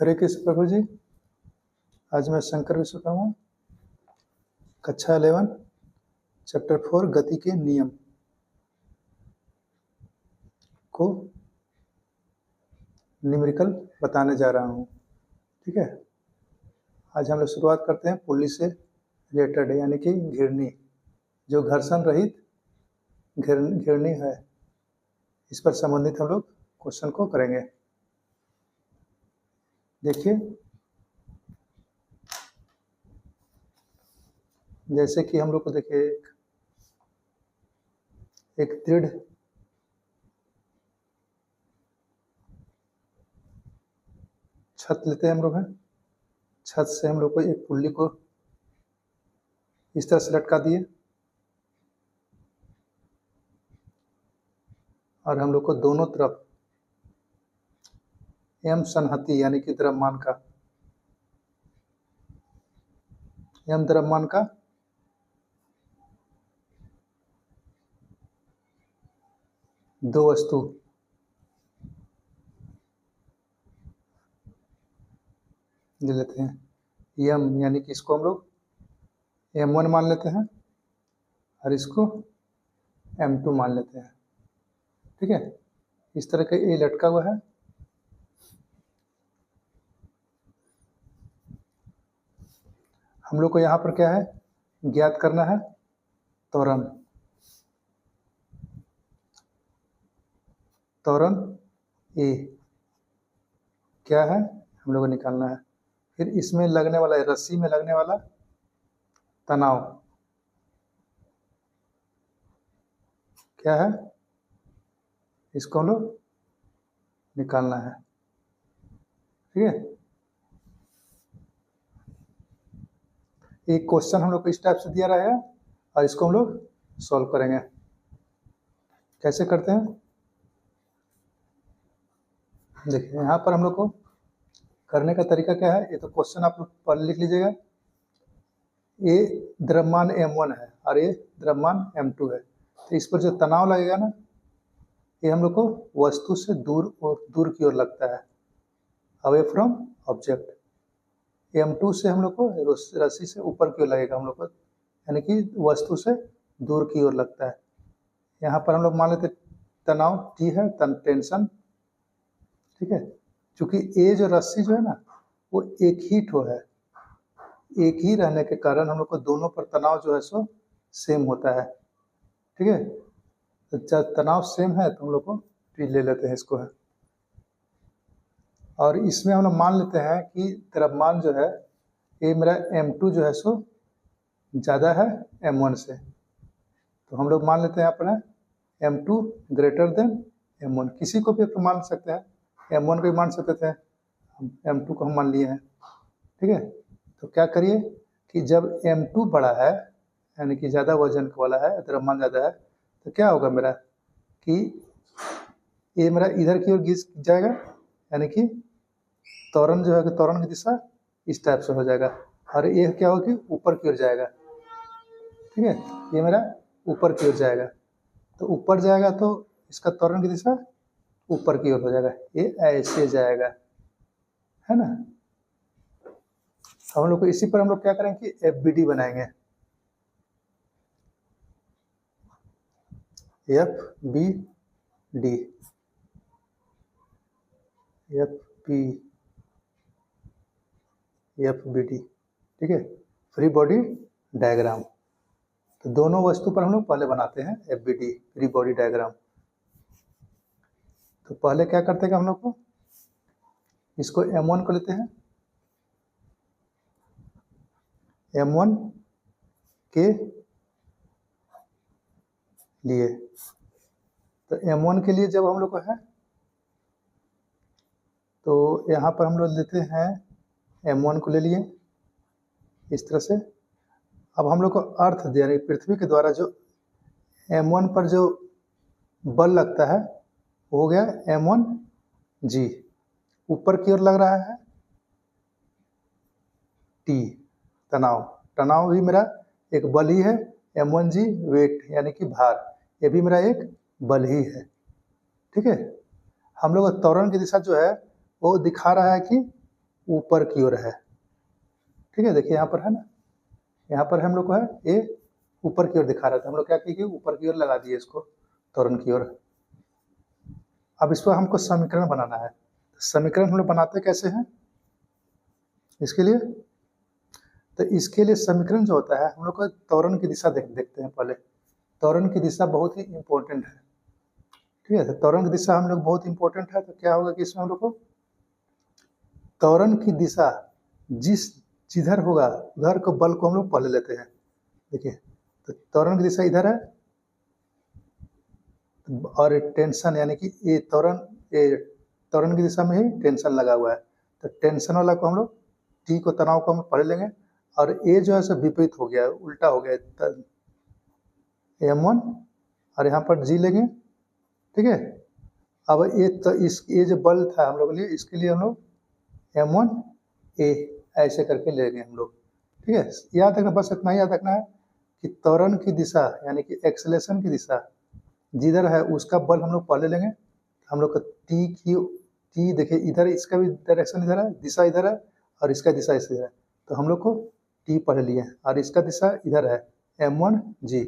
हरे कृष्ण प्रभु जी। आज मैं शंकर विश्वकर्मा, कक्षा 11, चैप्टर 4 गति के नियम को न्यूमेरिकल बताने जा रहा हूँ। ठीक है, आज हम लोग शुरुआत करते हैं पुल्ली से रिलेटेड, यानी कि घिरनी, जो घर्षण रहित घिरनी है, इस पर संबंधित हम लोग क्वेश्चन को करेंगे। देखिए, जैसे कि हम लोग को देखिए एक दृढ़ छत लेते हैं हम लोग हैं। छत से हम लोग को एक पुल्ली को इस तरह से लटका दिए और हम लोग को दोनों तरफ एम संहति यानी कि द्रव्यमान का दो वस्तु ले लेते हैं। यम यानी कि इसको हम लोग M1 मान लेते हैं और इसको M2 मान लेते हैं। ठीक है, इस तरह का ये लटका हुआ है। हम लोग को यहाँ पर क्या है, ज्ञात करना है त्वरण ए क्या है हम लोग को निकालना है। फिर इसमें लगने वाला, रस्सी में लगने वाला तनाव क्या है, इसको हम लोग निकालना है। ठीक है, एक क्वेश्चन हम लोग को इस टाइप से दिया रहा है और इसको हम लोग सॉल्व करेंगे। कैसे करते हैं, देखिए यहाँ पर हम लोग को करने का तरीका क्या है। ये तो क्वेश्चन आप लोग पढ़ लिख लीजिएगा। ये द्रव्यमान M1 है और ये द्रव्यमान M2 है, तो इस पर जो तनाव लगेगा ना, ये हम लोग को वस्तु से दूर की ओर लगता है, अवे फ्रॉम ऑब्जेक्ट। M2 से हम लोग को रस्सी से ऊपर की ओर लगेगा हम लोग को, यानी कि वस्तु से दूर की ओर लगता है। यहाँ पर हम लोग मान लेते तनाव T है, टेंशन। ठीक है, क्योंकि ये जो रस्सी जो है ना, वो एक ही ठो है, एक ही रहने के कारण हम लोग को दोनों पर तनाव जो है सो सेम होता है। ठीक है, तो जब तनाव सेम है तो हम लोग को T ले लेते हैं इसको है। और इसमें हम लोग मान लेते हैं कि द्रव्यमान जो है, ये मेरा M2 जो है सो ज़्यादा है M1 से, तो हम लोग मान लेते हैं अपना M2 ग्रेटर देन M1। किसी को भी तो मान सकते हैं, M1 को भी मान सकते थे, M2 को हम मान लिए हैं। ठीक है, तो क्या करिए कि जब M2 बड़ा है, यानी कि ज़्यादा वजन वाला है, द्रव्यमान ज़्यादा है, तो क्या होगा मेरा कि ये मेरा इधर की ओर घिस जाएगा, यानी कि त्वरण जो है, त्वरण की दिशा इस टाइप से हो जाएगा, और ये क्या होगा कि ऊपर की ओर जाएगा। ठीक है, ये मेरा ऊपर की ओर जाएगा, तो ऊपर जाएगा तो इसका त्वरण की दिशा ऊपर की ओर हो जाएगा, ये ऐसे जाएगा, है ना। हम लोग को इसी पर हम लोग क्या करेंगे कि FBD बनाएंगे, FBD, FBD। ठीक है, फ्री बॉडी डायग्राम। तो दोनों वस्तु पर हम लोग पहले बनाते हैं FBD, फ्री बॉडी डायग्राम। तो पहले क्या करते हैं कि हम लोग को इसको M1 को लेते हैं, M1 के लिए। तो M1 के लिए जब हम लोग को है, तो यहाँ पर हम लोग लेते हैं M1 को ले लिए इस तरह से। अब हम लोग को अर्थ यानी पृथ्वी के द्वारा जो M1 पर जो बल लगता है वो हो गया M1G, ऊपर की ओर लग रहा है T, तनाव भी मेरा एक बल ही है। M1G वेट यानी कि भार, ये भी मेरा एक बल ही है। ठीक है, हम लोग का त्वरण की दिशा जो है वो दिखा रहा है कि ऊपर की ओर है। ठीक है, देखिए यहाँ पर है ना, यहाँ पर हम लोग को है ए ऊपर की ओर दिखा रहा था, हम लोग क्या किए ऊपर की ओर लगा दिए इसको त्वरण की ओर। अब इस पर हमको समीकरण बनाना है। समीकरण हम लोग बनाते कैसे हैं इसके लिए? तो इसके लिए समीकरण जो होता है हम लोग को त्वरण की दिशा देखते हैं पहले। त्वरण की दिशा बहुत ही इंपॉर्टेंट है। ठीक है, तो त्वरण की दिशा हम लोग बहुत इंपॉर्टेंट है। तो क्या होगा कि इसमें हम लोग को त्वरण की दिशा जिधर होगा उधर को बल को हम लोग पहले लेते हैं। देखिए, तो त्वरण की दिशा इधर है और टेंशन यानी कि ये त्वरण की दिशा में ही टेंशन लगा हुआ है। तो टेंशन वाला को हम लोग टी को तनाव को हम पढ़ लेंगे और ए जो है सो विपरीत हो गया, उल्टा हो गया M1 और यहाँ पर जी लेंगे। ठीक है, अब ये जो बल था हम लोग के लिए, इसके लिए हम लोग M1 A ऐसे करके लेंगे हम लोग। ठीक है, याद रखना, बस इतना याद रखना है कि त्वरण की दिशा यानी कि एक्सेलेरेशन की दिशा जिधर है उसका बल हम लोग पहले लेंगे। हम लोग का टी देखिए इधर, इसका भी डायरेक्शन इधर है, दिशा इधर है और इसका दिशा इधर है। तो हम लोग को टी पढ़ लिए और इसका दिशा इधर है M1G,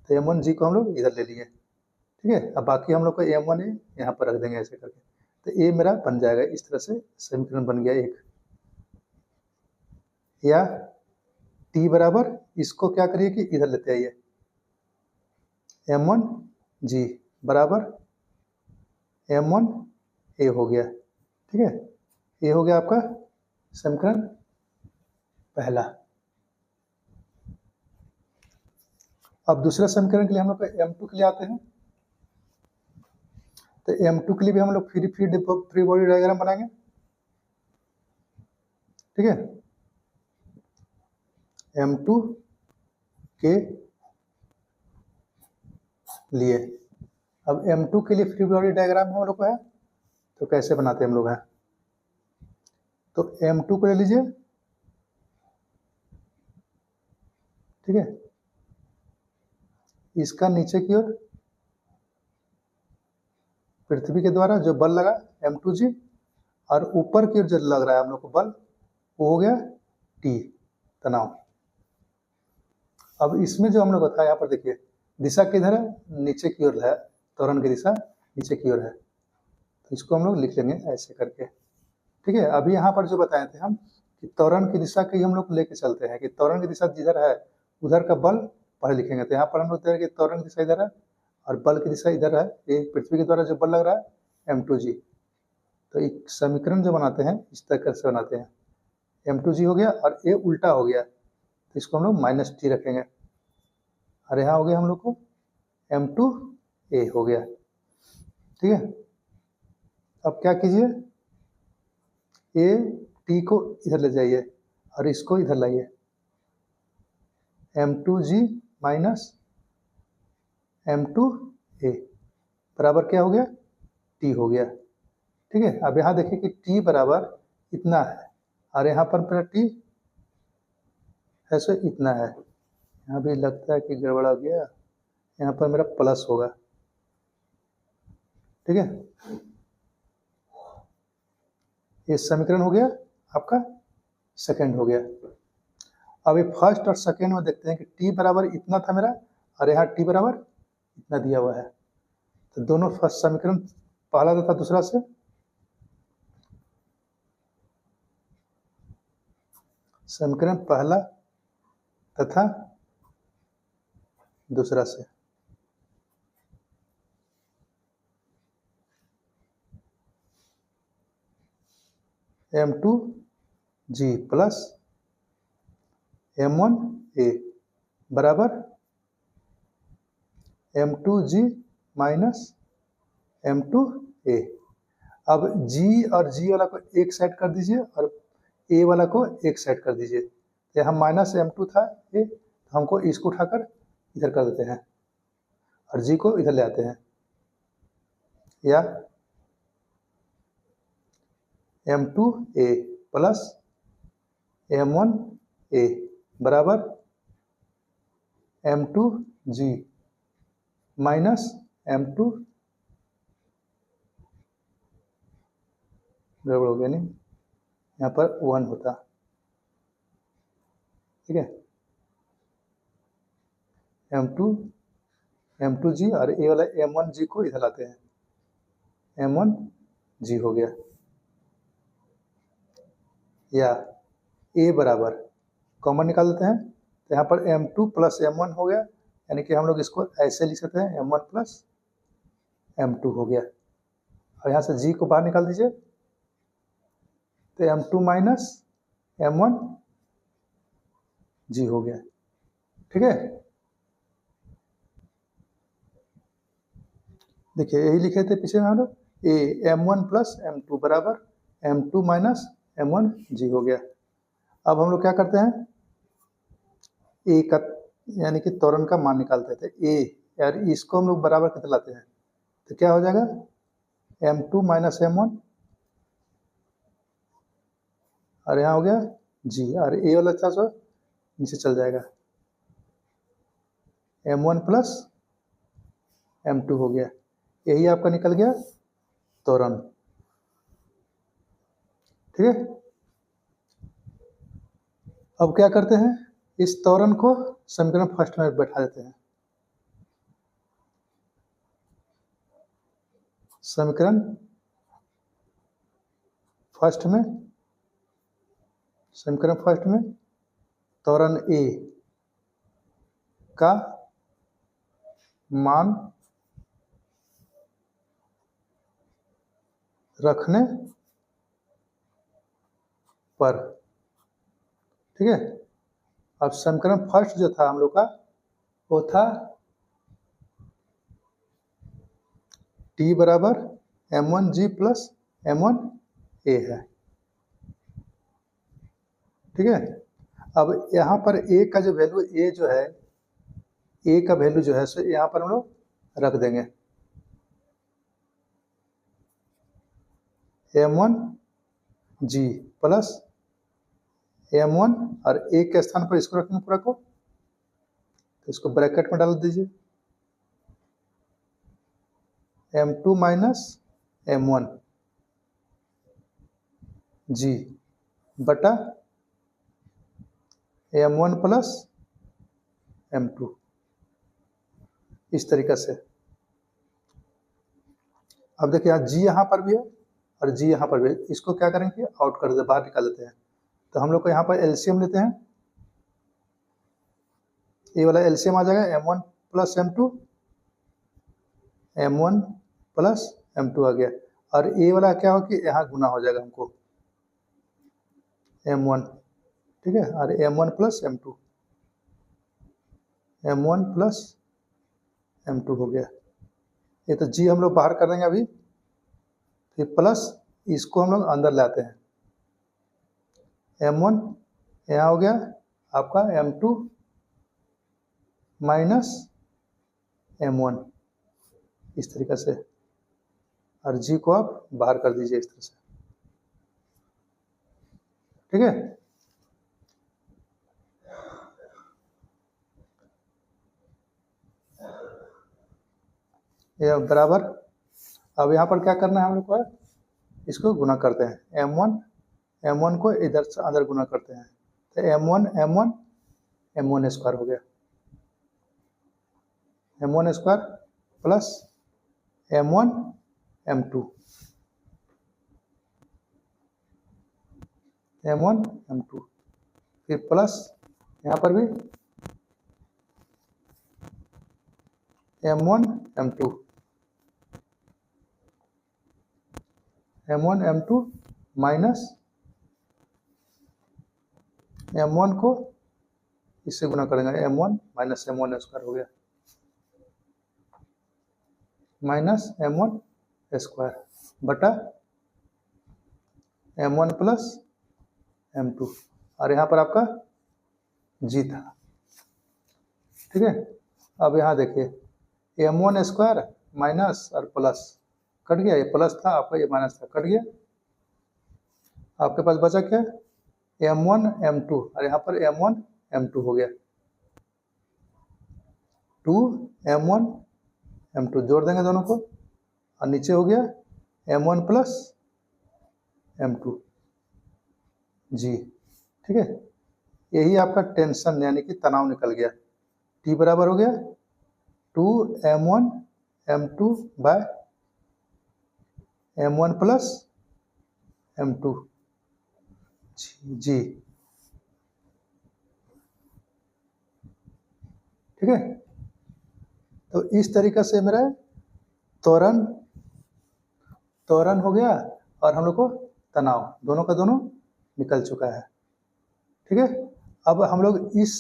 तो M1G को हम लोग इधर ले लिए। ठीक है, अब बाकी हम लोग को M1A यहाँ पर रख देंगे ऐसे करके। तो ये मेरा बन जाएगा, इस तरह से समीकरण बन गया एक। या टी बराबर इसको क्या करिए कि इधर लेते आइए, M1G बराबर M1A हो गया। ठीक है, ये हो गया आपका समीकरण पहला। अब दूसरा समीकरण के लिए हम लोग M2 के लिए आते हैं। तो M2 के लिए भी हम लोग फ्री बॉडी डायग्राम बनाएंगे। ठीक है, M2 के लिए अब M2 के लिए फ्री बॉडी डायग्राम हम लोग को है, तो कैसे बनाते हैं हम लोग हैं? तो M2 को ले लीजिए। ठीक है, इसका नीचे की ओर पृथ्वी के द्वारा जो बल लगा M2G और ऊपर की ओर जो लग रहा है हम लोग को बल, वो हो गया T तनाव। अब इसमें जो हम लोग बताया यहाँ पर देखिए दिशा किधर है, नीचे की ओर है, त्वरण की दिशा नीचे की ओर है। तो इसको हम लोग लिख लेंगे ऐसे करके। ठीक है, अभी यहाँ पर जो बताए थे हम कि त्वरण की दिशा की हम लोग लेके चलते हैं कि त्वरण की दिशा जिधर है उधर का बल पहले लिखेंगे। तो यहाँ पर हम लोग कि त्वरण की दिशा इधर है और बल की दिशा इधर है, ये पृथ्वी के द्वारा जो बल लग रहा है M2G। तो एक समीकरण जो बनाते हैं इस तरह से बनाते हैं, M2G हो गया और ये उल्टा हो गया, तो इसको हम लोग -T रखेंगे और यहाँ हो गया हम लोग को M2A हो गया। ठीक है, अब क्या कीजिए, ये T को इधर ले जाइए और इसको इधर लाइए, M2G माइनस M2A बराबर क्या हो गया, T हो गया। ठीक है, अब यहाँ देखिए कि T बराबर इतना है और यहाँ पर मेरा T है सो इतना है। यहाँ भी लगता है कि गड़बड़ा गया, यहाँ पर मेरा प्लस होगा। ठीक है, ये समीकरण हो गया आपका सेकंड हो गया। अब ये फर्स्ट और सेकंड में देखते हैं कि T बराबर इतना था मेरा और यहाँ T बराबर इतना दिया हुआ है। तो दोनों फर्स्ट समीकरण पहला तथा दूसरा से समीकरण पहला तथा दूसरा से M2G प्लस M1A बराबर M2G माइनस M2A। अब G और G वाला को एक साइड कर दीजिए और A वाला को एक साइड कर दीजिए। तो यहाँ -M2 था ये, तो हमको इसको उठाकर इधर कर देते हैं और G को इधर ले आते हैं, या M2A प्लस M1A बराबर M2G माइनस M2, गड़बड़ हो गया नहीं, यहाँ पर 1 होता, ठीक है। M2G और ए वाला M1G को इधर लाते हैं, M1G हो गया, या ए बराबर कॉमन निकाल देते हैं, तो यहाँ पर M2 प्लस M1 हो गया, यानी कि हम लोग इसको ऐसे लिख सकते हैं M1 प्लस M2 हो गया। और यहाँ से G को बाहर निकाल दीजिए, तो M2 माइनस M1G हो गया, ठीक है। देखिए यही लिखे थे पीछे में हम लोग, ए M1 प्लस M2 बराबर M2 माइनस M1G हो गया। अब हम लोग क्या करते हैं, ए का यानी कि त्वरण का मान निकालते थे, ए यार इसको हम लोग बराबर कितना लाते हैं, तो क्या हो जाएगा M2 माइनस M1 और यहाँ हो गया G, और ए वाला था सो नीचे चल जाएगा, M1 प्लस M2 हो गया, यही आपका निकल गया त्वरण, ठीक है। अब क्या करते हैं, इस त्वरण को समीकरण फर्स्ट में बैठा देते हैं, समीकरण फर्स्ट में त्वरण ए का मान रखने पर, ठीक है। अब समीकरण फर्स्ट जो था हम लोग का वो था T बराबर M1G प्लस M1A है, ठीक है। अब यहाँ पर A का जो वैल्यू A जो है, A का वैल्यू जो है सो यहाँ पर हम लोग रख देंगे M1G प्लस M1 और A के स्थान पर इसको रखेंगे पूरा को, तो इसको ब्रैकेट में डाल दीजिए, M2 माइनस M1G बटा M1 प्लस M2, इस तरीक़े से। अब देखिए यहाँ G यहाँ पर भी है और G यहाँ पर भी है, इसको क्या करेंगे आउट कर देते, बाहर निकाल देते हैं, तो हम लोग को यहाँ पर एलसीएम लेते हैं, ये वाला एलसीएम आ जाएगा M1 plus M2, M1 plus M2 आ गया, और ए वाला क्या हो कि यहाँ गुना हो जाएगा हमको M1, ठीक है, और M1 plus M2, M1 plus M2 हो गया, ये तो G हम लोग बाहर कर देंगे अभी, फिर प्लस इसको हम लोग अंदर लाते हैं, M1 यहाँ हो गया आपका M2 माइनस M1, इस तरीक़े से, और G को आप बाहर कर दीजिए इस तरह से, ठीक है। ये बराबर, अब यहाँ पर क्या करना है हम लोग को, इसको गुना करते हैं, M1 को इधर से अंदर गुना करते हैं, तो M1 स्क्वायर हो गया, M1 square plus M1 M2 फिर प्लस यहाँ पर भी M1 M2 माइनस M1 को इससे गुना करेंगे, M1 माइनस M1 स्क्वायर हो गया, माइनस M1 स्क्वायर बटा M1 प्लस M2, और यहाँ पर आपका G था, ठीक है। अब यहाँ देखिए M1 स्क्वायर माइनस और प्लस कट गया, ये प्लस था आपका, ये माइनस था, कट गया, आपके पास बचा क्या M1 M2, और यहाँ पर M1 M2 हो गया, 2 M1 M2 जोड़ देंगे दोनों को, और नीचे हो गया M1 प्लस M2, जी। ठीक है, यही आपका टेंशन यानी कि तनाव निकल गया। टी बराबर हो गया 2m1 m2 bye m1 plus m2 जी। ठीक है, तो इस तरीके से मेरा त्वरण त्वरण हो गया और हम लोग को तनाव दोनों का दोनों निकल चुका है। ठीक है, अब हम लोग इस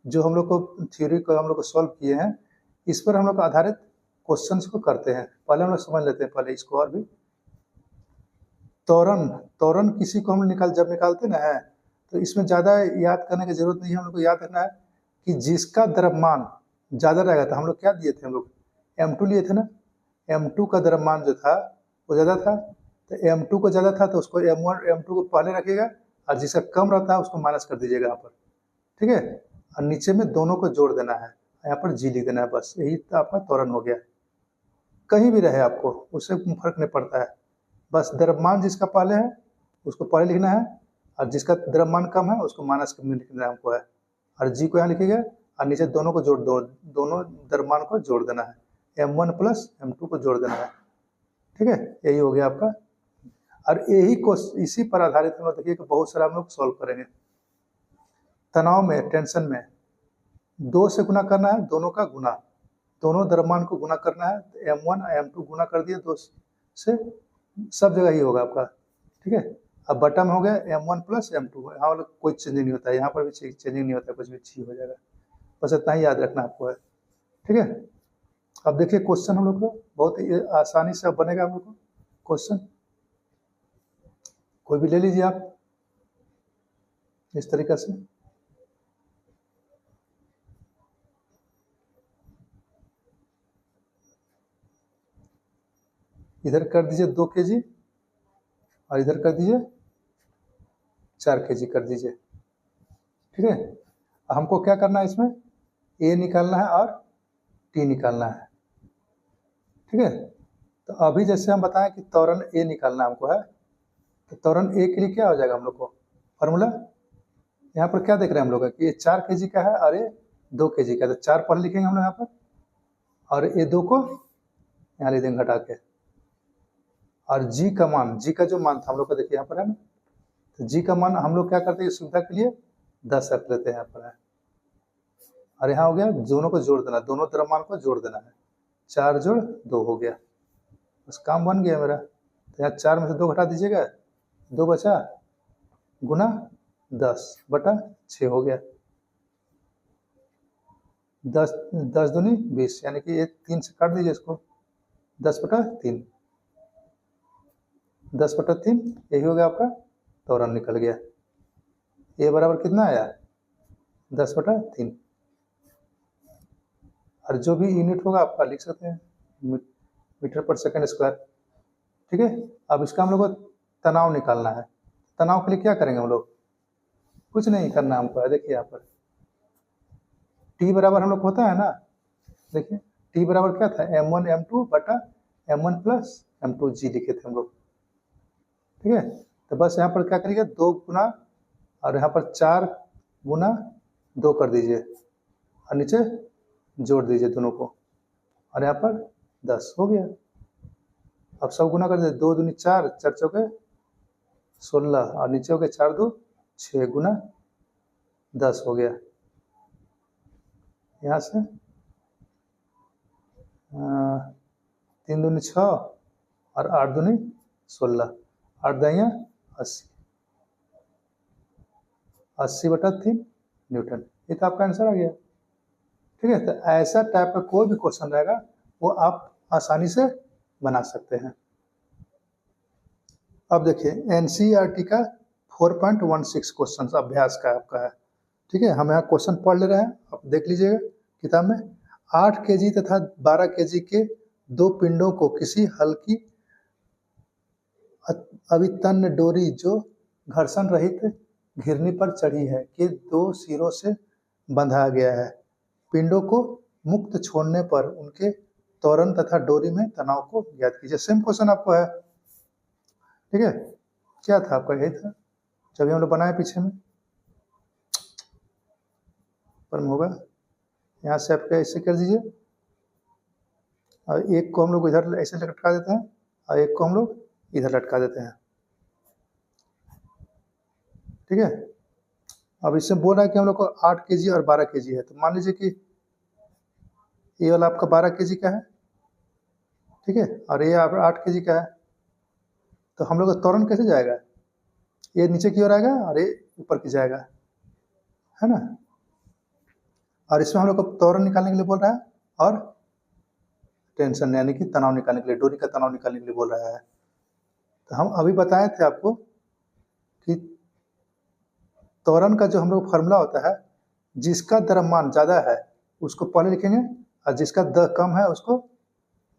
जो हम लोग को थ्योरी को हम लोग को सॉल्व किए हैं, इस पर हम लोग आधारित क्वेश्चंस को करते हैं। पहले हम लोग समझ लेते हैं पहले इसको और भी। त्वरण त्वरण किसी को हम जब निकालते ना है तो इसमें ज़्यादा याद करने की जरूरत नहीं है। हम लोग को याद रखना है कि जिसका द्रव्यमान ज़्यादा रहेगा था, हम लोग क्या दिए थे, हम लोग m2 लिए थे ना। m2 का द्रव्यमान जो था वो ज़्यादा था, तो m2 को ज़्यादा था तो उसको m1 m2 को पहले रखिएगा और जिसका कम रहता है उसको माइनस कर दीजिएगा यहाँ पर। ठीक है, और नीचे में दोनों को जोड़ देना है, यहाँ पर जी लिख देना है, बस यही तो आपका त्वरण हो गया। कहीं भी रहे आपको उससे फर्क नहीं पड़ता है, बस द्रव्यमान जिसका पहले है उसको पहले लिखना है और जिसका द्रव्यमान कम है उसको माइनस में लिखना है हमको है, और जी को यहाँ लिखिएगा और नीचे दोनों को जोड़ दो, दोनों द्रव्यमान को जोड़ देना है, m1 प्लस m2 को जोड़ देना है। ठीक है, यही हो गया आपका। और यही को इसी पर आधारित हम लोग देखिए कि बहुत सारा हम लोग सॉल्व करेंगे। तनाव में, टेंशन में 2 से गुना करना है, दोनों का गुना, दोनों द्रव्यमान को गुना करना है, तो m1 m2 गुना कर दिए 2 से, सब जगह ही होगा आपका। ठीक है, अब बटा में हो गया m1 प्लस m2, यहाँ वाला कोई चेंजिंग नहीं होता है, यहाँ पर भी चेंजिंग नहीं होता है, कुछ भी ठीक हो जाएगा, बस इतना ही याद रखना आपको है। ठीक है, अब देखिए क्वेश्चन हम लोग को बहुत ही आसानी से अब बनेगा हम लोग को क्वेश्चन, कोई भी ले लीजिए आप इस तरीके से। इधर कर दीजिए 2 kg और इधर कर दीजिए 4 kg कर दीजिए। ठीक है, हमको क्या करना है, इसमें ए निकालना है और टी निकालना है। ठीक है, तो अभी जैसे हम बताएं कि त्वरण ए निकालना हमको है, तो त्वरण ए के लिए क्या हो जाएगा हम लोग को फॉर्मूला, यहाँ पर क्या देख रहे हैं हम लोग कि ये 4 kg का है और ये 2 kg का है, तो 4 पर लिखेंगे हम लोग यहाँ पर और ये 2 को यहाँ लिख देंगे घटा के, और जी का मान, जी का जो मान था हम लोग का देखिए यहाँ पर है ना, तो जी का मान हम लोग क्या करते हैं सुविधा के लिए 10 रख लेते हैं यहाँ पर है, और यहाँ हो गया दोनों को जोड़ देना, दोनों द्रव्यमान को जोड़ देना है, 4 जोड़ 2 हो गया, बस काम बन गया मेरा। तो यहाँ 4 में से 2 घटा दीजिएगा, 2 बचा गुना 10 बटा 6 हो गया, 10 10 दूनी 20, यानी कि ये 3 से काट दीजिए इसको, 10 बटा 3, 10 बटा 3, यही हो गया आपका त्वरण निकल गया। ए बराबर कितना आया 10 बटा 3, और जो भी यूनिट होगा आपका लिख सकते हैं मीटर पर सेकंड स्क्वायर। ठीक है, अब इसका हम लोग को तनाव निकालना है, तनाव के लिए क्या करेंगे हम लोग, कुछ नहीं करना हमको है, देखिए यहाँ पर टी बराबर हम लोग होता है ना, देखिए टी बराबर क्या था m1 m2 बटा m1 प्लस m2 जी लिखे थे हम लोग। ठीक है, तो बस यहाँ पर क्या करिएगा 2 गुना और यहाँ पर 4 गुना 2 कर दीजिए और नीचे जोड़ दीजिए दोनों को, और यहाँ पर 10 हो गया। अब सब गुना कर दीजिए, 2 दूनी 4, 4 चौके 16 और नीचे हो गया 4 2 6 गुना 10 हो गया। यहाँ से 3 दूनी 6 और 8 दूनी 16, 8 दाइया 80, 80 बटा 3 न्यूटन, ये तो आपका आंसर आ गया। ठीक है, तो ऐसा टाइप का कोई भी क्वेश्चन रहेगा वो आप आसानी से बना सकते हैं। अब देखिए एनसीईआरटी का 4.16 क्वेश्चन अभ्यास का आपका है। ठीक है, हम यहाँ क्वेश्चन पढ़ ले रहे हैं, आप देख लीजिएगा किताब में। 8 kg तथा 12 kg के 2 पिंडों को किसी हल्की अवितन्न डोरी जो घर्षण रहित घिरनी पर चढ़ी है के 2 सिरों से बंधा गया है। पिंडों को मुक्त छोड़ने पर उनके त्वरण तथा डोरी में तनाव को ज्ञात कीजिए। सेम क्वेश्चन आपको है। ठीक है, क्या था आपका, यही था जब हम लोग बनाए पीछे में पर होगा, यहाँ से आप ऐसे कर दीजिए और एक को हम लोग इधर ऐसे लटका देते हैं और एक को हम लोग इधर लटका देते हैं। ठीक है, अब इससे बोल रहा है कि हम लोग को 8 kg और 12 kg है, तो मान लीजिए कि ये वाला आपका 12 kg का है, ठीक है, और ये आप 8 kg का है, तो हम लोग का त्वरण कैसे जाएगा, ये नीचे की ओर आएगा और ये ऊपर की जाएगा, है ना। और इसमें हम लोग को त्वरण निकालने के लिए बोल रहा है और टेंशन यानी कि तनाव निकालने के लिए, डोरी का तनाव निकालने के लिए बोल रहा है। तो हम अभी बताए थे आपको कि त्वरण का जो हम लोग फार्मूला होता है, जिसका द्रव्यमान ज़्यादा है उसको पहले लिखेंगे और जिसका द कम है उसको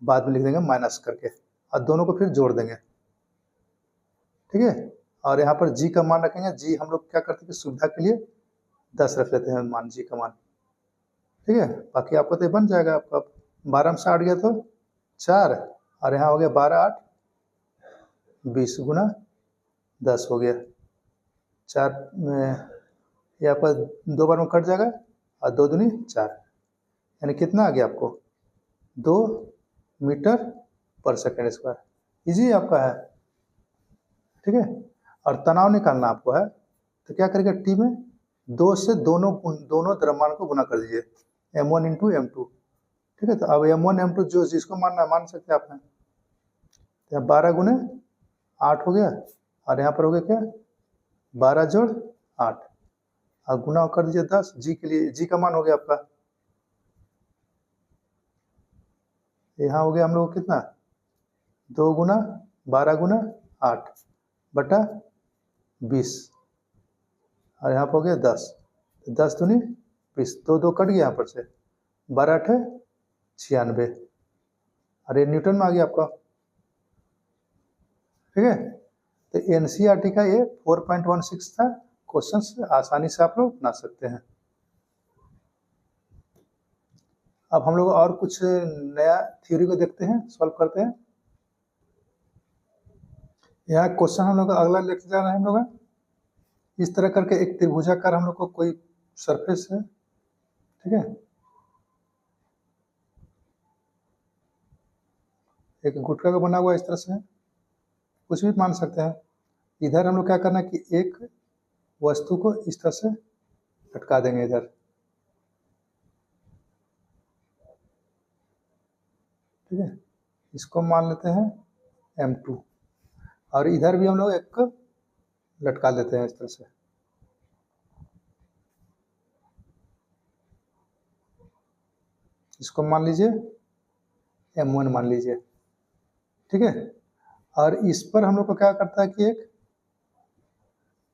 बाद में लिख देंगे माइनस करके, और दोनों को फिर जोड़ देंगे। ठीक है, और यहाँ पर जी का मान रखेंगे। जी हम लोग क्या करते हैं कि सुविधा के लिए 10 रख लेते हैं मान, जी का मान। ठीक है, बाकी आपको तो बन जाएगा। आपका 12 में से 8 गया तो 4, और यहाँ हो गया 12 8 20 गुना 10 हो गया 4 में, ये आपका 2 बार में कट जाएगा और 2 दूनी 4, यानी कितना आ गया आपको 2 मीटर पर सेकेंड स्क्वायर। इजी आपका है। ठीक है, और तनाव निकालना आपको है तो क्या करेगा, टी में 2 से दोनों द्रव्यमान को गुना कर दीजिए, m1 इंटू m2। ठीक है, तो अब m1 m2 जो जिसको मानना है मान सकते हैं आपने। तो 12 गुने 8 हो गया और यहाँ पर हो गया क्या 12 जोड़ 8 और गुना कर दीजिए 10। जी के लिए जी का मान हो गया आपका, यहाँ हो गया हम लोग कितना 2 गुना 12 गुना 8 बटा 20 और यहाँ पर हो गया 10, तो 10 दूनी 20, 2 कट गया यहाँ पर से, 12 8 96, अरे न्यूटन में आ गया आपका। ठीक है, तो एनसीईआरटी का ये 4.16 था। क्वेश्चन आसानी से आप लोग बना सकते हैं। अब हम लोग और कुछ नया थ्योरी को देखते हैं, सॉल्व करते हैं। यहाँ क्वेश्चन हम लोग अगला लेके जा रहे हैं हम लोग, इस तरह करके एक त्रिभुजाकार हम लोग को कोई सरफेस है। ठीक है, एक गुटका का बना हुआ इस तरह से, कुछ भी मान सकते हैं। इधर हम लोग क्या करना है कि एक वस्तु को इस तरह से लटका देंगे इधर। ठीक है, इसको मान लेते हैं m2 और इधर भी हम लोग एक को लटका देते हैं इस तरह से। इसको मान लीजिए m1 मान लीजिए। ठीक है, और इस पर हम लोग को क्या करता है कि एक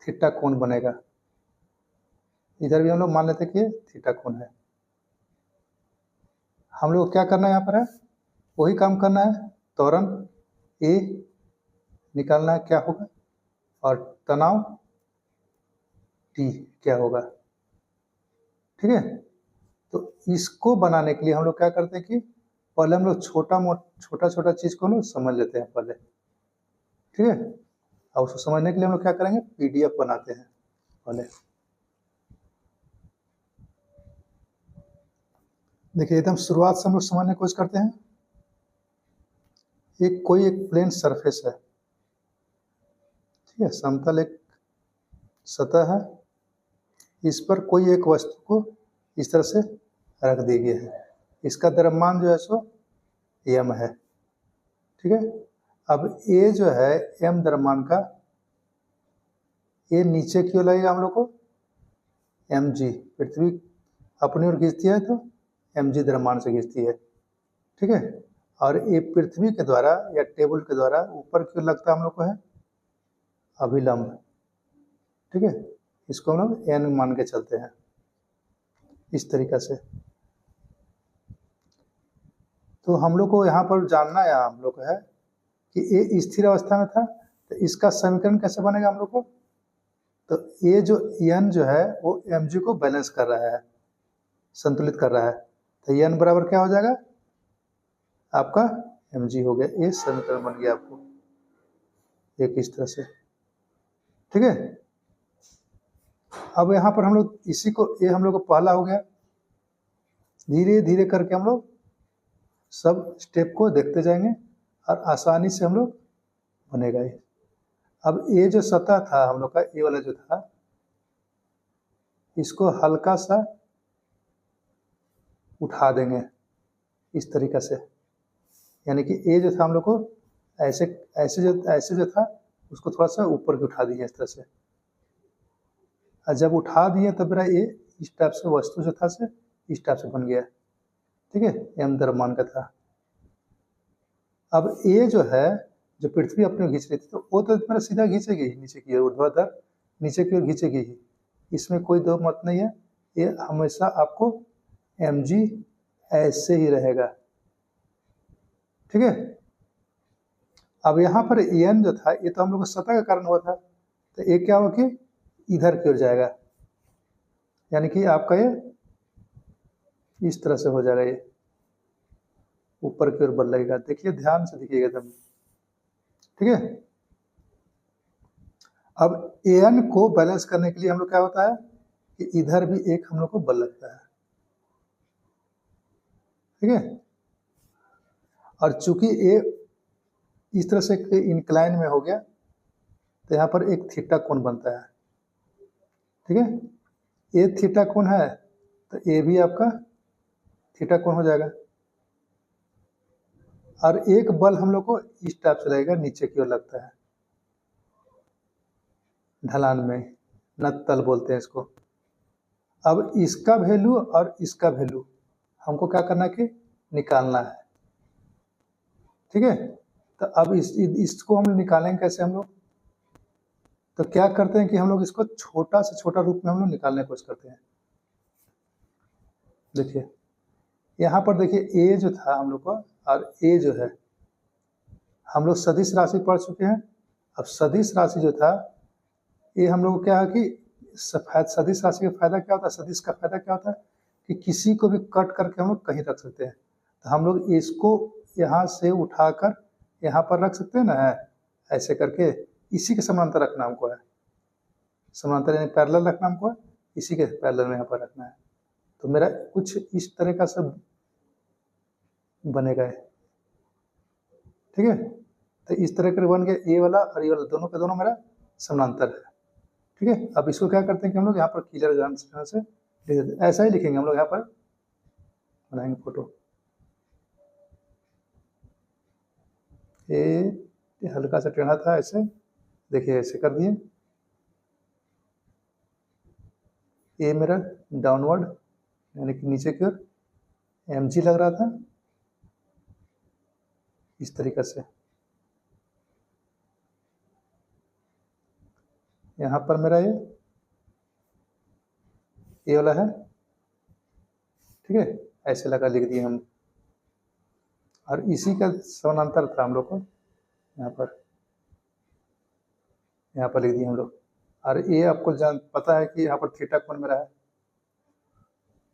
थीटा कोण बनेगा। इधर भी हम लोग मान लेते हैं कि ये थीटा कोण है। हम लोग को क्या करना है यहाँ पर है, वही काम करना है। त्वरण ए निकालना है क्या होगा और तनाव टी क्या होगा। ठीक है, तो इसको बनाने के लिए हम लोग क्या करते हैं कि पहले हम लोग छोटा छोटा चीज को ना समझ लेते हैं पहले। ठीक है, और उसको समझने के लिए हम लोग क्या करेंगे, पीडीएफ बनाते हैं पहले। देखिए एकदम शुरुआत से हम लोग समझने की कोशिश करते हैं। कोई एक प्लेन सरफेस है। ठीक है, समतल एक सतह है, इस पर कोई एक वस्तु को इस तरह से रख दी गई है। इसका द्रव्यमान जो है सो m है। ठीक है, अब ए जो है m द्रव्यमान का, ये नीचे क्यों लगेगा हम लोग को mg, पृथ्वी अपनी ओर खींचती है तो mg द्रव्यमान से खींचती है। ठीक है, और ये पृथ्वी के द्वारा या टेबल के द्वारा ऊपर क्यों लगता है हम लोग को है अभिलंब। ठीक है, इसको हम लोग n मान के चलते हैं इस तरीका से। तो हम लोग को यहाँ पर जानना है हम लोग को है कि ये स्थिर अवस्था में था, तो इसका समीकरण कैसे बनेगा हम लोग को। तो ये जो n जो है वो mg को बैलेंस कर रहा है, संतुलित कर रहा है। तो n बराबर क्या हो जाएगा आपका mg हो गया। ये समीकरण बन गया आपको एक इस तरह से। ठीक है, अब यहाँ पर हम लोग इसी को, ये हम लोग को पहला हो गया, धीरे धीरे करके हम लोग सब स्टेप को देखते जाएंगे और आसानी से हम लोग बनेगा ये। अब ये जो सतह था हम लोग का, ये वाला जो था, इसको हल्का सा उठा देंगे इस तरीक़े से, यानी कि ये जो था हम लोग को ऐसे ऐसे जो था उसको थोड़ा सा ऊपर की उठा दिए इस तरह से। और जब उठा दिए तब मेरा ये इस टाइप से वस्तु जो था से इस टाइप से बन गया, ठीक है, एम द्रव्यमान का था। अब ये जो है, जो पृथ्वी अपने खींच रही थी, तो वो तो मेरा सीधा खींचेगी ही नीचे की ओर, ऊर्ध्वाधर नीचे की ओर खींचेगी ही, इसमें कोई दो मत नहीं है। ये हमेशा आपको mg ऐसे ही रहेगा, ठीक है। अब यहाँ पर n जो था, ये तो हम लोग को सतह का कारण हुआ था, तो ये क्या हुआ कि इधर की ओर जाएगा, यानी कि आपका ये इस तरह से हो जाएगा, ये ऊपर की ओर बल लगेगा। देखिए, ध्यान से देखिएगा एकदम, ठीक है। अब an को बैलेंस करने के लिए हम लोग क्या होता है कि इधर भी एक हम लोग को बल लगता है, ठीक है। और चूंकि ये इस तरह से इंक्लाइन में हो गया, तो यहाँ पर एक थीटा कोण बनता है, ठीक है। ये थीटा कोण है, तो ये भी आपका थीटा कोण हो जाएगा। और एक बल हम लोग को इस टाइप से लगेगा, नीचे की ओर लगता है, ढलान में, नत्तल बोलते हैं इसको। अब इसका वैल्यू और इसका वैल्यू हमको क्या करना है कि निकालना है, ठीक है। तो अब इसको हम निकालेंगे कैसे हम लोग, तो क्या करते हैं कि हम लोग इसको छोटा से छोटा रूप में हम लोग निकालने की कोशिश करते हैं। देखिए यहाँ पर देखिए, ए जो था हम लोग का और ए जो है, हम लोग सदिश राशि पढ़ चुके हैं। अब सदिश राशि जो था, ये हम लोग क्या है कि सदिश राशि का फायदा क्या होता है, सदिश का फायदा क्या होता है कि किसी को भी कट करके हम लोग कहीं रख सकते हैं। तो हम लोग इसको यहाँ से उठाकर यहाँ पर रख सकते हैं ना, ऐसे करके, इसी के समांतर रखना हमको है, समांतर यानी पैरेलल रखना हमको है, इसी के पैरेलल में यहाँ पर रखना है। तो मेरा कुछ इस तरह का सब बनेगा, ठीक है। तो इस तरह का बन गया, ये वाला और ये वाला दोनों के दोनों मेरा समांतर है, ठीक है। अब इसको क्या करते हैं कि हम लोग यहाँ पर क्लियर से ऐसा ही लिखेंगे, हम लोग यहाँ पर बनाएंगे फोटो। ये हल्का सा टेढ़ा था, ऐसे देखिए, ऐसे कर दिए। ये मेरा डाउनवर्ड यानी कि नीचे की ओर mg लग रहा था, इस तरीके से। यहाँ पर मेरा ये वाला है, ठीक है, ऐसे लगा लिख दिए हम। और इसी का समानांतर था हम लोग को, यहाँ पर लिख दिए हम लोग। और ये आपको पता है कि यहाँ पर थीटा कोण मेरा है,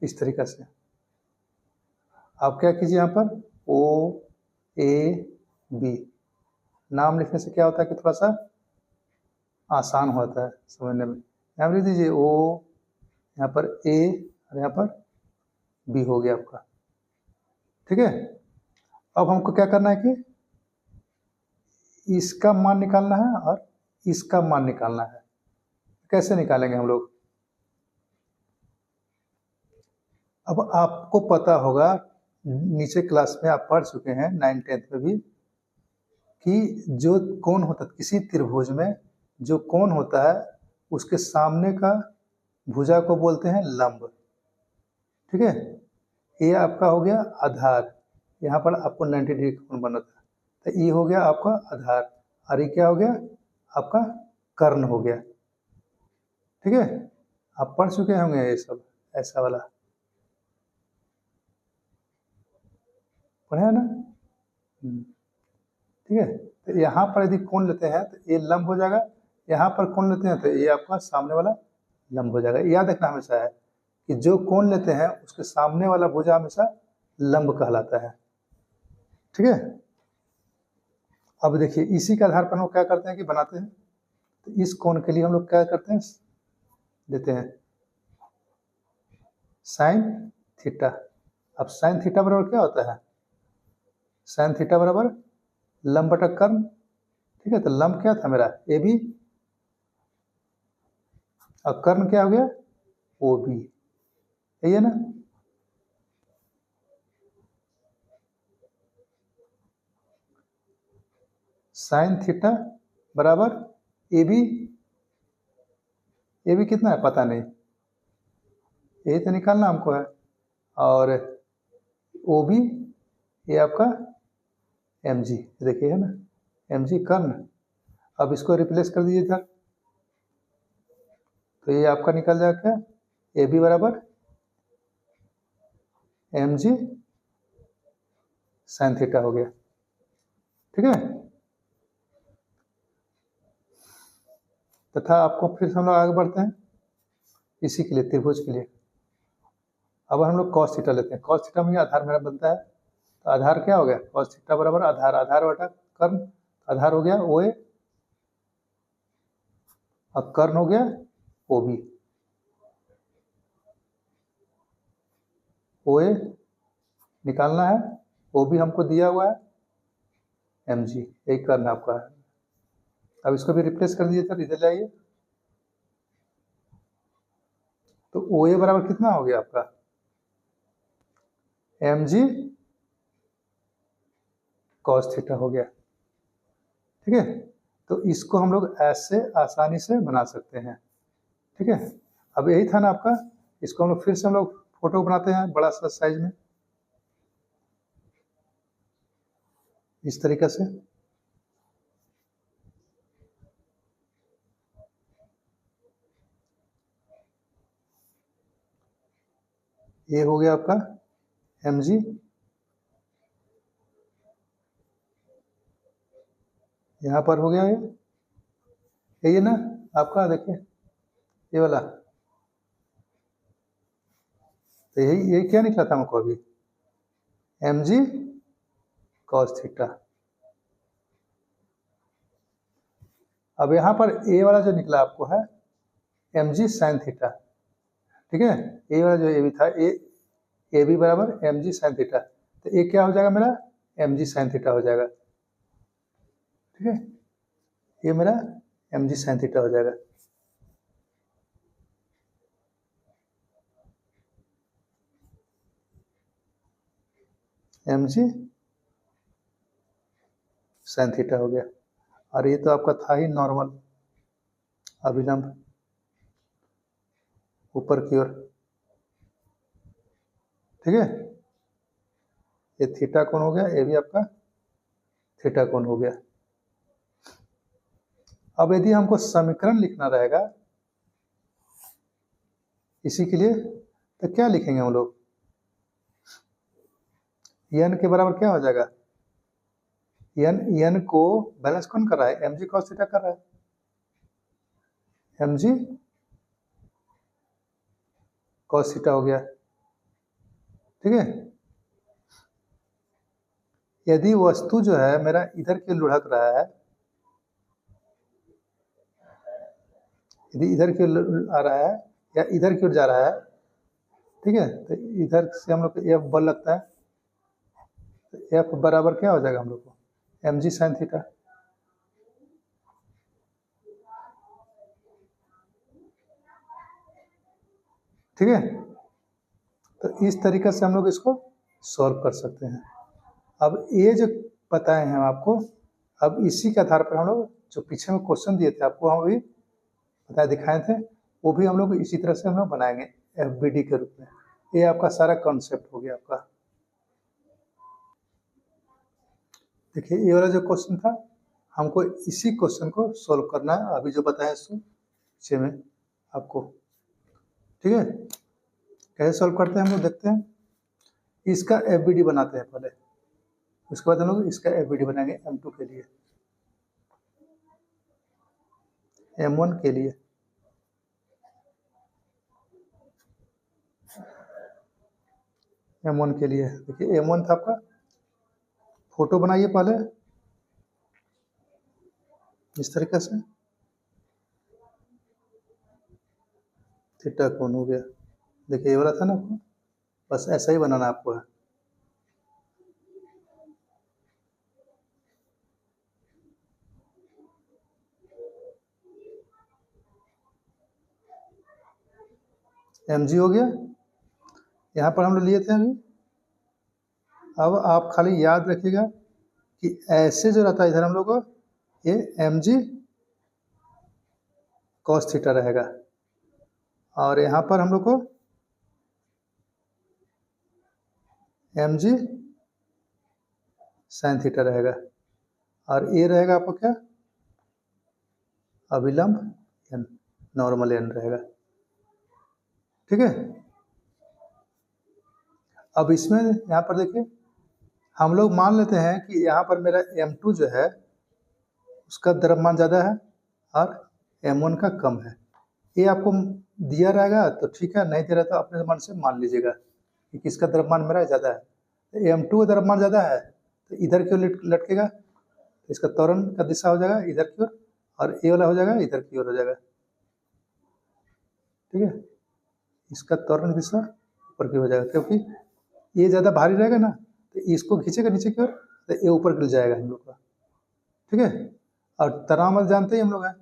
इस तरीके से। आप क्या कीजिए, यहाँ पर ओ ए बी नाम लिखने से क्या होता है कि थोड़ा सा आसान होता है समझने में। यहाँ पर लिख दीजिए ओ, यहाँ पर ए और यहाँ पर बी हो गया आपका, ठीक है। अब हमको क्या करना है कि इसका मान निकालना है और इसका मान निकालना है। कैसे निकालेंगे हम लोग, अब आपको पता होगा, नीचे क्लास में आप पढ़ चुके हैं 9th-10th में भी, कि जो कोण होता है किसी त्रिभुज में, जो कोण होता है उसके सामने का भुजा को बोलते हैं लंब, ठीक है। ये आपका हो गया आधार, यहाँ पर आपको 90 डिग्री कोण बना था, तो ये हो गया आपका आधार, और ये क्या हो गया आपका कर्ण हो गया, ठीक है। आप पढ़ चुके होंगे ये सब, ऐसा वाला पढ़े है ना, ठीक है। तो यहाँ पर यदि कोण लेते हैं तो ये लंब हो जाएगा, यहाँ पर कोण लेते हैं तो ये आपका सामने वाला लंब हो जाएगा। याद रखना हमेशा है कि जो कोण लेते हैं उसके सामने वाला भुजा हमेशा लंब कहलाता है, ठीक है। अब देखिए, इसी के आधार पर हम लोग क्या करते हैं कि बनाते हैं। तो इस कोण के लिए हम लोग क्या करते हैं, देते हैं साइन थीटा। अब साइन थीटा बराबर क्या होता है? साइन थीटा बराबर लंब बटा कर्ण। ठीक है, तो लंब क्या था मेरा? ए बी, और कर्ण क्या हो गया? O B. यही है ना? साइन थीटा बराबर ए बी। ए बी कितना है पता नहीं, यही तो निकालना हमको है। और ओ बी ये आपका एम जी, देखिए है ना, एम जी कर्ण। अब इसको रिप्लेस कर दीजिए इधर, तो ये आपका निकल जाएगा क्या? ए बी बराबर एम जी साइन थीटा हो गया। ठीक है, तथा आपको फिर से हम लोग आगे बढ़ते हैं इसी के लिए, त्रिभुज के लिए। अब हम लोग कॉस थीटा लेते हैं। कॉस थीटा में आधार मेरा बनता है, तो आधार क्या हो गया? कॉस थीटा बराबर आधार, आधार बटा कर्ण। आधार हो गया ओ ए, अब कर्ण हो गया ओ बी। ओ ए निकालना है, ओ बी हमको दिया हुआ है एम जी, यही कर्ण आपका है। अब इसको भी रिप्लेस कर दीजिए सर, इधर लाइए। तो ओ ए बराबर कितना हो गया आपका? एम जी कॉस थीटा हो गया। ठीक है, तो इसको हम लोग ऐसे आसानी से बना सकते हैं। ठीक है, अब यही था ना आपका। इसको हम लोग फिर से हम लोग फोटो बनाते हैं बड़ा सा साइज में, इस तरीके से। ये हो गया आपका एम जी, यहाँ पर हो गया ये ना आपका, देखिए ये वाला। तो यही क्या निकला था हमको अभी? M G cos theta. अब यहाँ पर ए वाला जो निकला आपको है एम जी साइन थीटा। ठीक है, ए वाला जो ए बी था, ए बी बराबर एम जी साइन थीटा। तो ये क्या हो जाएगा मेरा? एम जी साइन थीटा हो जाएगा। ठीक है, ये मेरा एम जी साइन थीटा हो जाएगा। एम जी साइन थीटा हो गया। और ये तो आपका था ही नॉर्मल अभिलंब ऊपर की ओर। ठीक है, ये थीटा कोण हो गया, ये भी आपका थीटा कोण हो गया। अब यदि हमको समीकरण लिखना रहेगा इसी के लिए, तो क्या लिखेंगे हम लोग? एन के बराबर क्या हो जाएगा? एन को बैलेंस कौन कर रहा है? एम जी कॉस थीटा कर रहा है। एम जी कॉस थीटा हो गया। ठीक है, यदि वस्तु जो है मेरा इधर की लुढ़क रहा है, यदि इधर की ओर आ रहा है या इधर की ओर जा रहा है, ठीक है, तो इधर से हम लोग को एफ बल लगता है। तो एफ बराबर क्या हो जाएगा हम लोग को? M G sine theta. ठीक है, तो इस तरीके से हम लोग इसको सॉल्व कर सकते हैं। अब ये जो बताए हैं आपको, अब इसी के आधार पर हम लोग जो पीछे में क्वेश्चन दिए थे आपको, हम भी बताए दिखाए थे, वो भी हम लोग इसी तरह से हम लोग बनाएंगे एफ बी डी के रूप में। ये आपका सारा कॉन्सेप्ट हो गया आपका। देखिए ये वाला जो क्वेश्चन था, हमको इसी क्वेश्चन को सॉल्व करना है, अभी जो बताया इसको पीछे में आपको। ठीक है, कैसे सॉल्व करते हैं हम लोग देखते हैं। इसका एफ बी डी बनाते हैं पहले, उसके बाद हम लोग इसका एफ बी डी बनाएंगे M2 के लिए, M1 के लिए। M1 के लिए देखिए M1 था आपका, फोटो बनाइए पहले इस तरीके से। थीटा कोण हो गया। देखिए ये वाला था ना आपको, बस ऐसा ही बनाना आपको है। mg हो गया, यहाँ पर हम लोग लिए थे अभी। अब आप खाली याद रखिएगा कि ऐसे जो रहता है इधर हम लोग को ये mg cos थीटा रहेगा, और यहाँ पर हम लोग को mg sin थीटा रहेगा, और ये रहेगा आपको क्या, अभिलंब n, नॉर्मल n रहेगा। ठीक है, अब इसमें यहाँ पर देखिए हम लोग मान लेते हैं कि यहाँ पर मेरा m2 जो है उसका द्रव्यमान ज़्यादा है और m1 का कम है। ये आपको दिया रहेगा तो ठीक है, नहीं दे रहा तो अपने मन से मान लीजिएगा कि किसका द्रव्यमान मेरा ज़्यादा है। तो m2 का द्रव्यमान ज़्यादा है तो इधर की ओर लटकेगा, तो इसका त्वरण का दिशा हो जाएगा इधर की ओर, और ये वाला हो जाएगा इधर की ओर हो जाएगा। ठीक है, इसका त्वरण दिशा ऊपर की हो जाएगा, क्योंकि ये ज़्यादा भारी रहेगा ना, तो इसको खींचेगा नीचे की ओर तो ये ऊपर गिर जाएगा हम लोग का। ठीक है, और तनाव मत जानते ही हम लोग हैं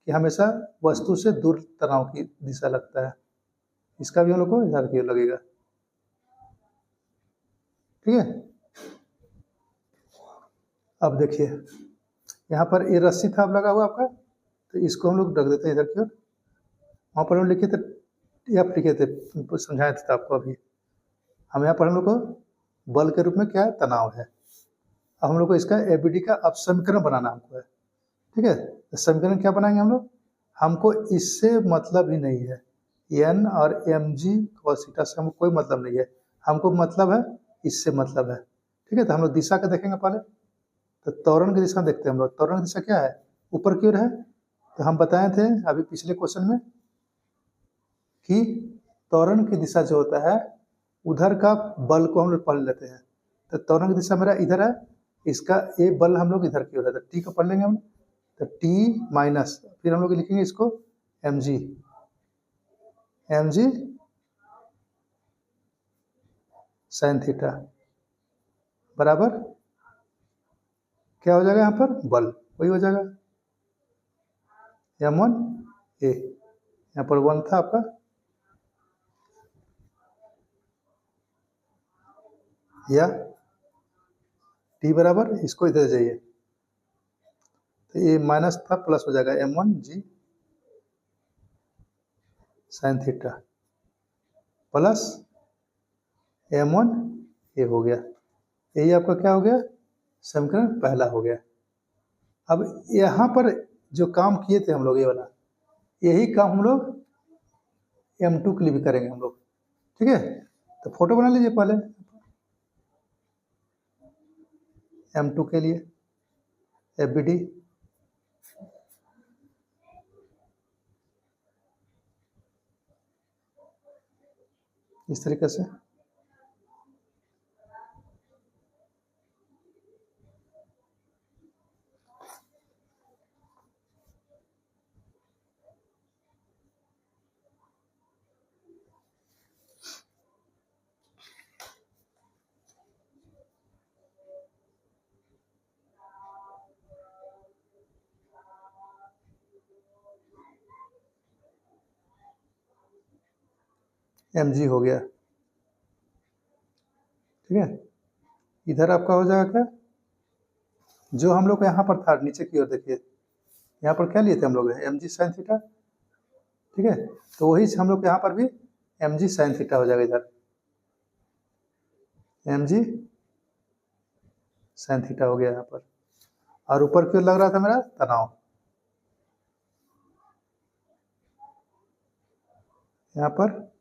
कि हमेशा वस्तु से दूर तनाव की दिशा लगता है, इसका भी हम लोग को इधर की ओर लगेगा। ठीक है, अब देखिए यहाँ पर ये रस्सी था अब लगा हुआ आपका, तो इसको हम लोग रख देते हैं इधर की ओर। वहाँ पर हम लिखे थे एफ लिखे थे, समझाए थे आपको अभी। हम यहाँ पर हम लोग को बल के रूप में क्या है, तनाव है। अब हम लोग को इसका एबीडी का अब समीकरण बनाना हमको है। ठीक है, तो समीकरण क्या बनाएंगे हम लोग, हमको इससे मतलब ही नहीं है, एन और एम जी cos थीटा से हमको कोई मतलब नहीं है, हमको मतलब है इससे मतलब है। ठीक है, तो हम लोग दिशा का देखेंगे पहले, तो त्वरण की दिशा देखते हैं हम लोग। त्वरण की दिशा क्या है, ऊपर की ओर है। तो हम बताए थे अभी पिछले क्वेश्चन में कि त्वरण की दिशा जो होता है उधर का बल को हम लोग पढ़ लेते हैं। तो त्वरण की दिशा मेरा इधर है, इसका ये बल हम लोग इधर की ओर है, तो टी को पढ़ लेंगे हम। तो टी माइनस फिर हम लोग लिखेंगे इसको M G, M G sine theta बराबर क्या हो जाएगा, यहाँ पर बल वही हो जाएगा m1 a, यहाँ पर 1 था आपका, या t बराबर इसको इधर जाइए तो ये माइनस था प्लस हो जाएगा m1 g sine theta plus m1 a हो गया। यही आपका क्या हो गया, समीकरण पहला हो गया। अब यहाँ पर जो काम किए थे हम लोग ये वाला, यही काम हम लोग m2 के लिए भी करेंगे हम लोग। ठीक है, तो फोटो बना लीजिए पहले m2 के लिए एफबीडी। इस तरीके से mg हो गया। ठीक है, इधर आपका हो जाएगा क्या, जो हम लोग यहाँ पर था नीचे की ओर देखिए, यहाँ पर क्या लिए थे हम लोग mg साइन थीटा। ठीक है, तो वही हम लोग यहाँ पर भी mg साइन थीटा हो जाएगा इधर, mg साइन थीटा हो गया यहाँ पर, और ऊपर की ओर लग रहा था मेरा तनाव, यहाँ पर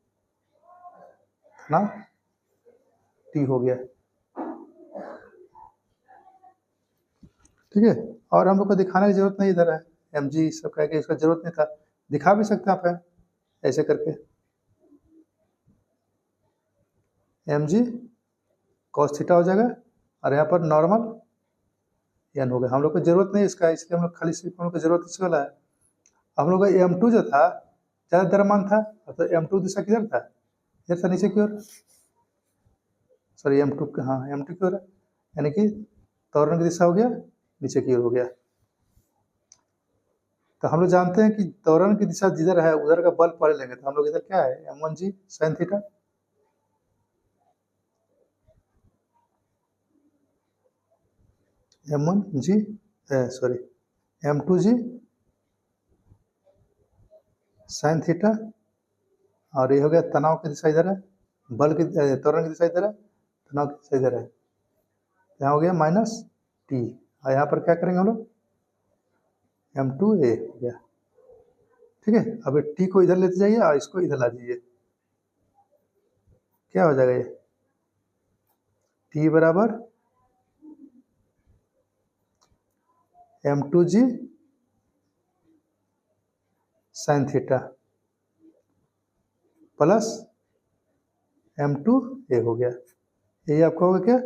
तनाव t हो गया। ठीक है, और हम लोग को दिखाने की जरूरत नहीं इधर है, mg सब कह के इसका जरूरत नहीं था, दिखा भी सकते हैं आप ऐसे करके mg cos थीटा हो जाएगा, और यहाँ पर नॉर्मल n हो गया। हम लोग को जरूरत नहीं इसका, इसलिए हम लोग खाली सिर्फ हम लोग को जरूरत इस वाला है। हम लोग का m2 जो था ज़्यादा द्रव्यमान था, तो M2 दिशा किधर था, इधर था नीचे की ओर, सॉरी M2, हाँ M2 की ओर है, यानी कि त्वरण की दिशा हो गया नीचे की ओर हो गया। तो हम लोग जानते हैं कि त्वरण की दिशा जिधर है उधर का बल पहले लेंगे, तो हम लोग इधर क्या है M1g sin theta, M1g sorry M2g sin theta, और ये हो गया तनाव की दिशा इधर है, बल की त्वरण की दिशा इधर है, तनाव की दिशा इधर है, यहाँ हो गया माइनस टी, और यहाँ पर क्या करेंगे हम लोग M2a हो गया। ठीक है, अब टी को इधर लेते जाइए और इसको इधर ला दीजिए, क्या हो जाएगा ये टी बराबर M2g sin theta plus M2a हो गया। यही आपका होगा क्या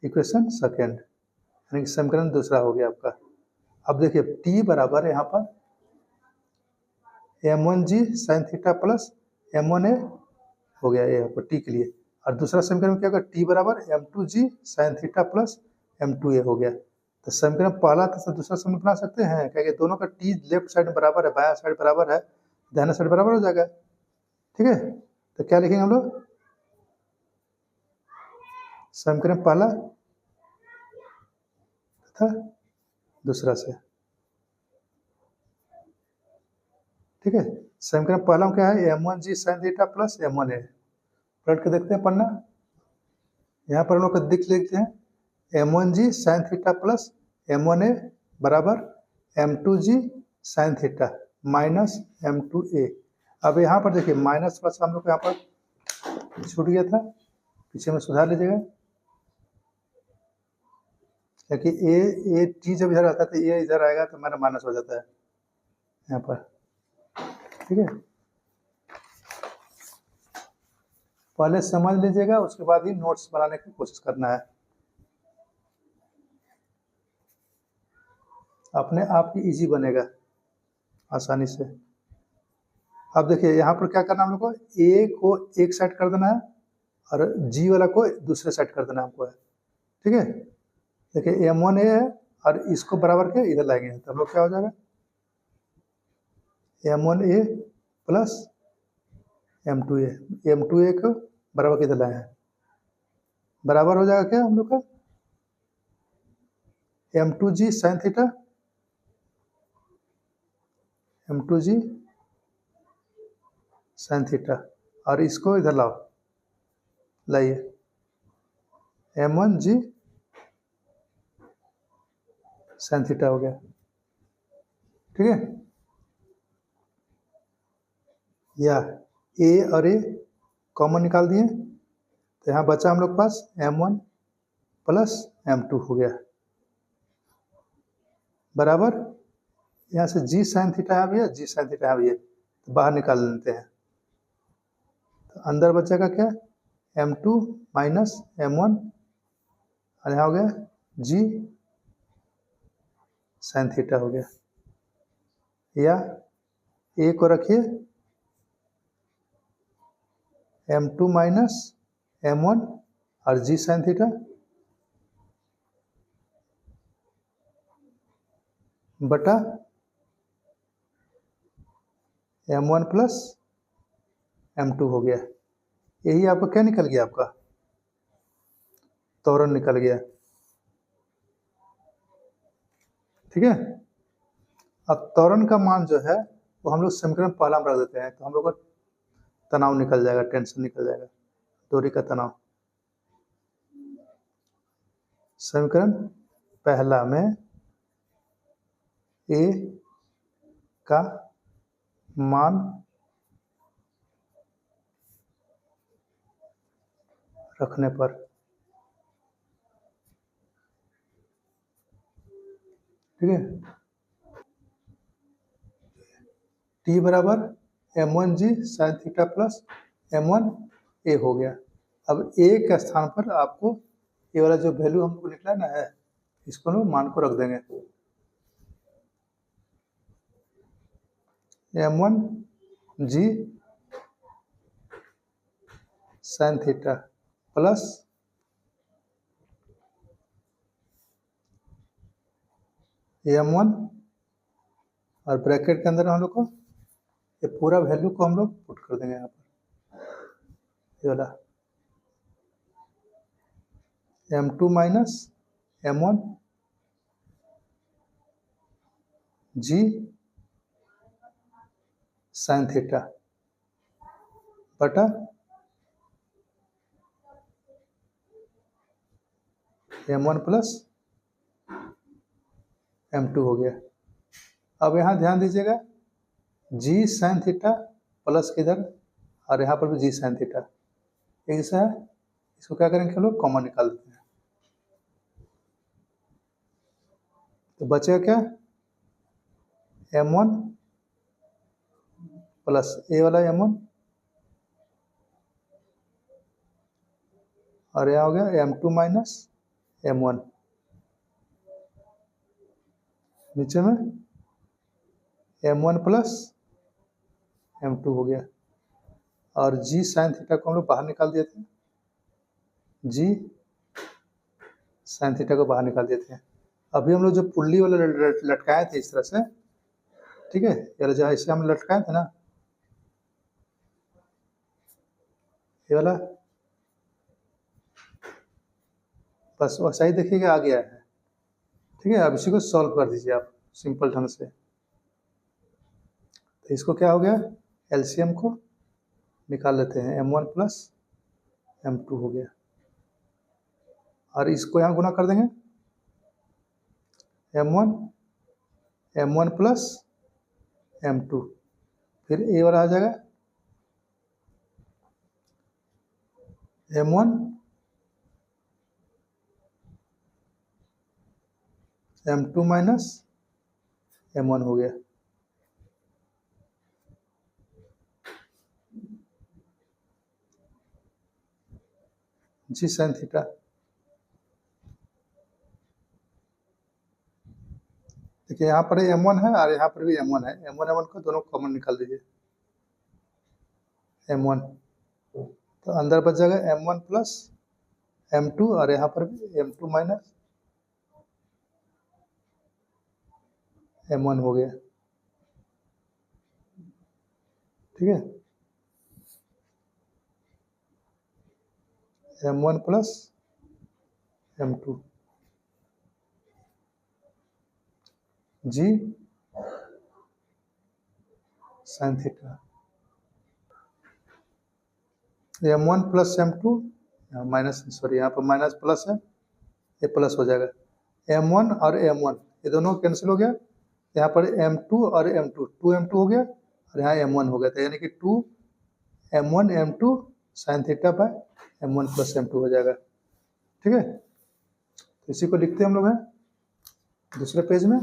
इक्वेशन सेकेंड, यानी कि समीकरण दूसरा हो गया आपका। अब देखिए टी बराबर यहाँ पर M1g sin theta plus M1a हो गया, ये आपको टी के लिए। और दूसरा समीकरण में क्या होगा टी बराबर M2g sin theta plus M2a हो गया। तो समीकरण पहला तथा दूसरा समीकरण बना सकते हैं, क्या दोनों का टी लेफ्ट साइड में बराबर है, बाया साइड बराबर है, दाहिना साइड बराबर हो जाएगा। ठीक है, तो क्या लिखेंगे हम लोग समीकरण पहला तथा दूसरा से। ठीक है, समीकरण पहला में क्या है M1g sin theta plus M1a, पलट के देखते हैं पन्ना, यहाँ पर हम लोग को दिख लेते हैं M1g sin theta plus M1a बराबर M2g sin theta minus M2a। अब यहाँ पर देखिए माइनस प्लस हम लोग को यहाँ पर छूट गया था, पीछे में सुधार लीजिएगा, क्योंकि ए टी जब इधर आता है तो ए इधर आएगा तो हमारा माइनस हो जाता है यहाँ पर। ठीक है, पहले समझ लीजिएगा, उसके बाद ही नोट्स बनाने की कोशिश करना है, अपने आप ही इजी बनेगा आसानी से। अब देखिए यहाँ पर क्या करना है हम लोग को, ए को एक साइड कर देना है और जी वाला को दूसरे साइड कर देना हमको है। ठीक है, देखिए M1a है और इसको बराबर के इधर लाएंगे तो हम लोग क्या हो जाएगा M1a प्लस M2a को बराबर के इधर लाए हैं, बराबर हो जाएगा क्या हम लोग का M2g sin theta, M2g sin theta, और इसको इधर लाओ, लाइए M1g sin थीटा हो गया। ठीक है, या ए और ए कॉमन निकाल दिए तो यहाँ बचा हम लोग पास M1 प्लस M2 हो गया, बराबर यहाँ से जी साइन थीटा यहाँ भी है, जी साइन थीटा यहाँ भी है, तो बाहर निकाल लेते हैं, तो अंदर बचेगा क्या M2 माइनस M1, और यहाँ हो गया जी साइन थीटा हो गया। या ए को रखिए M2 माइनस M1 और जी साइन थीटा बटा M1 प्लस M2 हो गया। यही आपका क्या निकल गया, आपका त्वरण निकल गया। ठीक है, अब त्वरण का मान जो है वो हम लोग समीकरण पहला में रख देते हैं, तो हम लोग का तनाव निकल जाएगा, टेंशन निकल जाएगा, दूरी का तनाव। समीकरण पहला में ए का मान रखने पर, ठीक है, टी बराबर M1g sin theta plus M1a हो गया। अब ए के स्थान पर आपको ये वाला जो वैल्यू हमको निकला ना है, इसको हम मान को रख देंगे M1 G sine theta plus m1 और ब्रैकेट के अंदर हम लोग को ये पूरा वैल्यू को हम लोग पुट कर देंगे यहाँ पर, ये वाला m2 minus m1 G sine theta बटा m1 प्लस m2 हो गया। अब यहाँ ध्यान दीजिएगा जी साइन थीटा प्लस किधर और यहाँ पर भी जी साइन थीटा एक जैसा है, इसको क्या करेंगे हम लोग कॉमन निकाल देते हैं, तो बचेगा क्या m1 प्लस ए वाला m1 और यहाँ हो गया m2 माइनस m1 नीचे में m1 प्लस m2 हो गया और जी साइन थीटा को हम लोग बाहर निकाल देते हैं, जी साइन थीटा को बाहर निकाल देते हैं। अभी हम लोग जो पुल्ली वाला लटकाए थे इस तरह से, ठीक है, यार जहाँ इसे हम लटकाए थे ना ये वाला, बस वैसा ही देखिएगा आ गया है, ठीक है। अब इसी को सॉल्व कर दीजिए आप सिंपल ढंग से, तो इसको क्या हो गया एलसीएम को निकाल लेते हैं m1 प्लस m2 हो गया और इसको यहाँ गुना कर देंगे m1 प्लस m2 फिर ए वाला आ जाएगा m1 m2 माइनस m1 हो गया। जी साइन थीटा देखिए यहाँ पर m1 है और यहाँ पर भी m1 है, m1 को दोनों कॉमन निकाल दीजिए m1, तो अंदर बच जाएगा m1 प्लस m2 और यहाँ पर भी m2 माइनस m1 हो गया, ठीक है। m1 plus m2 g sine theta m1 plus m2 minus, sorry यहाँ पर माइनस प्लस है, ये प्लस हो जाएगा m1 और m1 ये दोनों कैंसिल हो गया, यहाँ पर m2 और m2 2m2 हो गया और यहाँ m1 हो गया, तो यानी कि 2m1 m2 sign theta by m1 plus m2 हो जाएगा, ठीक है। तो इसी को लिखते हैं हम लोग हैं दूसरे पेज में,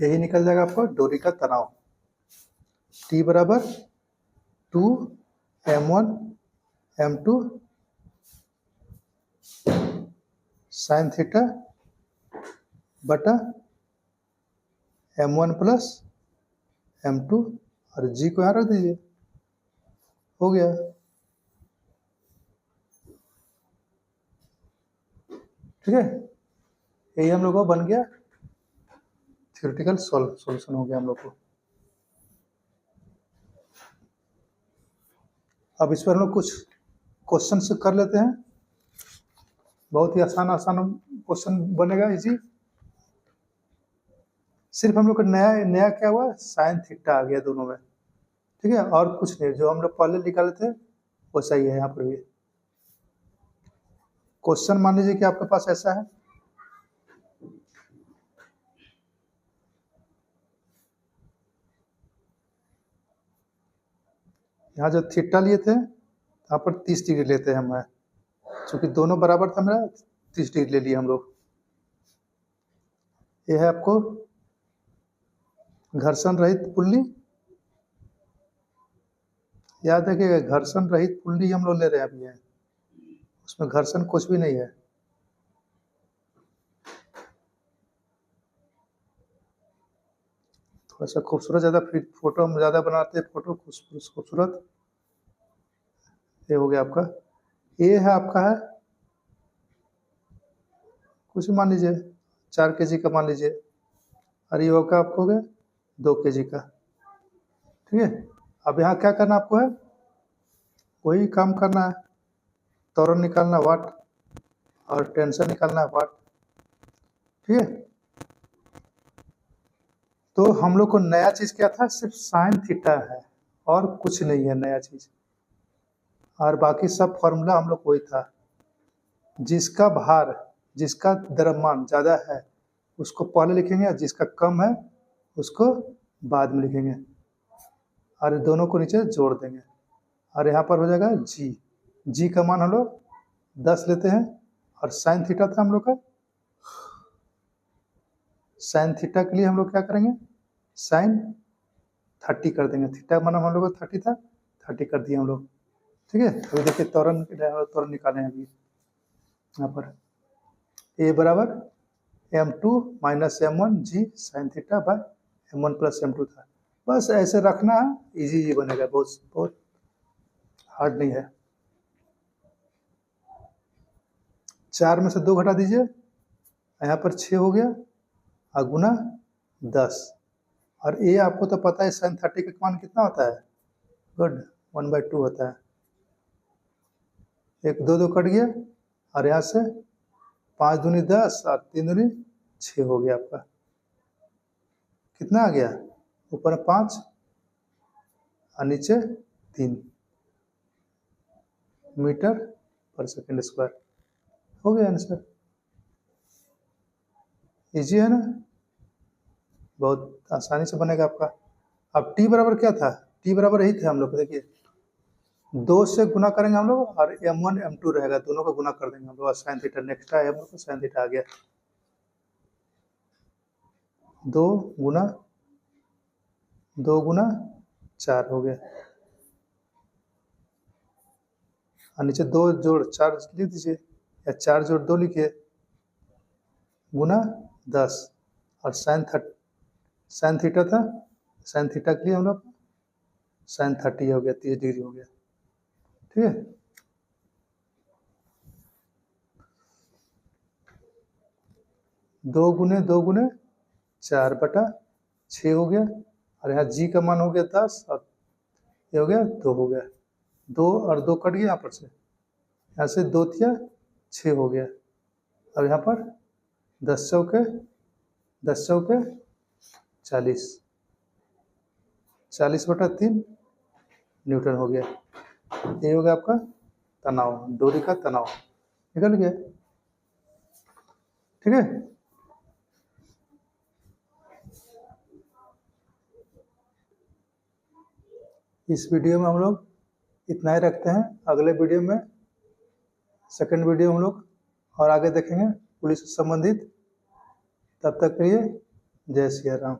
यही निकल जाएगा आपको डोरी का तनाव T बराबर 2m1 m2 साइन थीटा बटा m1 प्लस m2 और जी को यहाँ रख दीजिए, हो गया, ठीक है। यही हम लोग को बन गया थ्योरेटिकल सॉल्यूशन हो गया हम लोग को। अब इस पर हम लोग कुछ क्वेश्चन कर लेते हैं, बहुत ही आसान क्वेश्चन बनेगा इजी। सिर्फ हम लोग का नया नया क्या हुआ साइन थीटा आ गया दोनों में, ठीक है, और कुछ नहीं, जो हम लोग पहले निकाले थे वो सही है। यहाँ पर भी क्वेश्चन मान लीजिए कि आपके पास ऐसा है, यहाँ जो थीटा लिए थे यहाँ पर 30 डिग्री लेते हैं हम, चूंकि दोनों बराबर था मेरा 30 डिग्री ले लिए हम लोग। ये है आपको घर्षण रहित पुल्ली, याद रखिएगा घर्षण रहित पुल्ली हम लोग ले रहे हैं अभी, है उसमें घर्षण कुछ भी नहीं है, थोड़ा सा खूबसूरत, ज़्यादा फिर फोटो हम ज़्यादा बनाते हैं, फोटो खूबसूरत। ये हो गया आपका। ये है आपका है कुछ मान लीजिए 4 kg का मान लीजिए, और ये होगा आपको हो गया 2 kg का। ठीक है, अब यहाँ क्या करना आपको है, वही काम करना है, त्वरण निकालना वाट और टेंशन निकालना है वाट। ठीक है, तो हम लोग को नया चीज क्या था, सिर्फ साइन थीटा है और कुछ नहीं है नया चीज, और बाकी सब फॉर्मूला हम लोग वही था। जिसका भार, जिसका द्रव्यमान ज्यादा है उसको पहले लिखेंगे, और जिसका कम है उसको बाद में लिखेंगे, और दोनों को नीचे जोड़ देंगे, और यहाँ पर हो जाएगा जी। जी का मान हम लोग 10 लेते हैं, और साइन थीटा था हम लोग का, साइन थीटा के लिए हम लोग क्या करेंगे, साइन 30 कर देंगे। थीटा का मान हम लोग का 30 था, 30 कर दिए हम लोग। ठीक है, अभी देखिए त्वरण निकालें अभी यहाँ पर। ए बराबर m2 minus m1 G sine theta by m1 plus m2 था। बस ऐसे रखना है, इजी बनेगा, बहुत हार्ड नहीं है। 4 में से 2 घटा दीजिए, यहाँ पर 6 हो गया, और गुना 10, और ए आपको तो पता है साइन 30 का मान कितना होता है, गुड 1/2 होता है। एक 2 कट गया, और यहाँ से 5 दूनी 10 और 3 दूनी 6 हो गया आपका। कितना आ गया, ऊपर 5 और नीचे 3 मीटर पर सेकेंड स्क्वायर। हो गया आंसर, इजी है ना, बहुत आसानी से बनेगा आपका। अब टी बराबर क्या था, टी बराबर यही थे हम लोग, देखिए 2 से गुना करेंगे हम लोग, और m1 m2 रहेगा, दोनों का गुना कर देंगे हम लोग, साइन थीटा नेक्स्ट है, m साइन थीटा आ गया। 2 गुना 4 हो गया, और नीचे 2 जोड़ 4 लिख दीजिए, या 4 जोड़ 2 लिखिए, गुना 10, और साइन थीटा था, साइन थीटा के लिए हम लोग साइन 30 हो गया, 30 डिग्री हो गया। ठीक है, दो गुने 4/6 हो गया, और यहाँ जी का मान हो गया 10, और ये हो गया 2 हो गया, 2 और 2 कट गया यहाँ पर से, यहाँ से 2 थिया 6 हो गया, और यहाँ पर 10 चौके 40, 40/3 न्यूटन हो गया। ये हो गया आपका तनाव, डोरी का तनाव निकल गया। ठीक है, इस वीडियो में हम लोग इतना ही रखते हैं। अगले वीडियो में, सेकंड वीडियो हम लोग और आगे देखेंगे पुलिस से संबंधित। तब तक के लिए जय सिया राम।